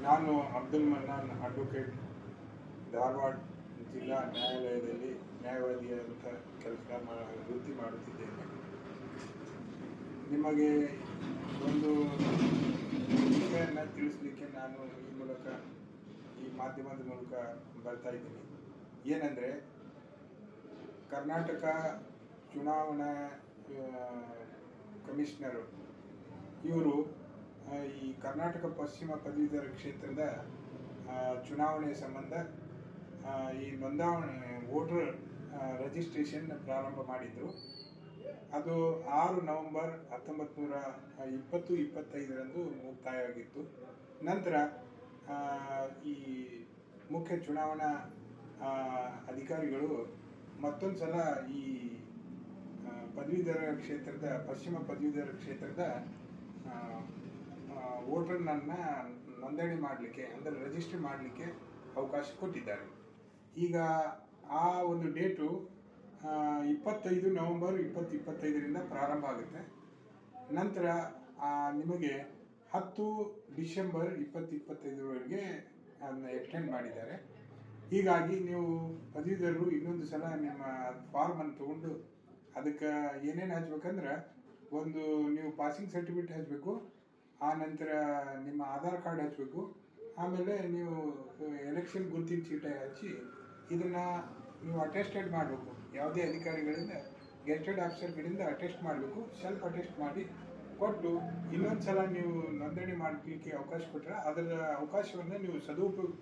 ನಾನು ಅಬ್ದುಲ್ ಮನ್ನಾನ್ ಅಡ್ವೊಕೇಟ್, ಧಾರವಾಡ ಜಿಲ್ಲಾ ನ್ಯಾಯಾಲಯದಲ್ಲಿ ನ್ಯಾಯವಾದಿಯಾದಂಥ ವೃತ್ತಿ ಮಾಡುತ್ತಿದ್ದೇನೆ. ನಿಮಗೆ ಒಂದು ವಿಷಯವನ್ನು ತಿಳಿಸಲಿಕ್ಕೆ ನಾನು ಈ ಮಾಧ್ಯಮದ ಮೂಲಕ ಬರ್ತಾ ಇದ್ದೀನಿ. ಏನಂದರೆ, ಕರ್ನಾಟಕ ಚುನಾವಣಾ ಕಮಿಷನರು ಇವರು ಈ ಕರ್ನಾಟಕ ಪಶ್ಚಿಮ ಪದವೀಧರ ಕ್ಷೇತ್ರದ ಚುನಾವಣೆ ಸಂಬಂಧ ಈ ನೋಂದಾವಣೆ ವೋಟರ್ ರಿಜಿಸ್ಟ್ರೇಷನ್ ಪ್ರಾರಂಭ ಮಾಡಿದರು. ಅದು 6 ನವೆಂಬರ್ 1925 ಮುಕ್ತಾಯವಾಗಿತ್ತು. ನಂತರ ಈ ಮುಖ್ಯ ಚುನಾವಣಾ ಅಧಿಕಾರಿಗಳು ಮತ್ತೊಂದು ಸಲ ಈ ಪಶ್ಚಿಮ ಪದವೀಧರ ಕ್ಷೇತ್ರದ ವೋಟರ್ನನ್ನು ನೋಂದಣಿ ಮಾಡಲಿಕ್ಕೆ, ಅಂದರೆ ರಿಜಿಸ್ಟರ್ ಮಾಡಲಿಕ್ಕೆ ಅವಕಾಶ ಕೊಟ್ಟಿದ್ದಾರೆ. ಈಗ ಆ ಒಂದು ಡೇಟು 25 ನವೆಂಬರ್ 2025 ಪ್ರಾರಂಭ ಆಗುತ್ತೆ. ನಂತರ ನಿಮಗೆ 10 ಡಿಸೆಂಬರ್ 2025 ಅದನ್ನ ಎಕ್ಸ್ಟೆಂಡ್ ಮಾಡಿದ್ದಾರೆ. ಹೀಗಾಗಿ ನೀವು ಪದವೀಧರರು ಇನ್ನೊಂದು ಸಲ ನಿಮ್ಮ ಫಾರ್ಮನ್ನು ತೊಗೊಂಡು ಅದಕ್ಕೆ ಏನೇನು ಹಚ್ಬೇಕಂದ್ರೆ, ಒಂದು ನೀವು ಪಾಸಿಂಗ್ ಸರ್ಟಿಫಿಕೇಟ್ ಹಚ್ಚಬೇಕು, ಆ ನಂತರ ನಿಮ್ಮ ಆಧಾರ್ ಕಾರ್ಡ್ ಹಚ್ಚಬೇಕು, ಆಮೇಲೆ ನೀವು ಎಲೆಕ್ಷನ್ ಗುರುತಿನ ಚೀಟಿ ಹಚ್ಚಿ ಇದನ್ನು ನೀವು ಅಟೆಸ್ಟೆಡ್ ಮಾಡಬೇಕು. ಯಾವುದೇ ಅಧಿಕಾರಿಗಳಿಂದ, ಗೆಸ್ಟೆಡ್ ಆಫೀಸರ್ಗಳಿಂದ ಅಟೆಸ್ಟ್ ಮಾಡಬೇಕು. ಸೆಲ್ಫ್ ಅಟೆಸ್ಟ್ ಮಾಡಿ ಕೊಟ್ಟು ಇನ್ನೊಂದು ಸಲ ನೀವು ನೋಂದಣಿ ಮಾಡಲಿಕ್ಕೆ ಅವಕಾಶ ಕೊಟ್ಟರೆ ಅದರ ಅವಕಾಶವನ್ನು ನೀವು ಸದುಪಯೋಗಪಡಿಸ್ಕೊಂಡು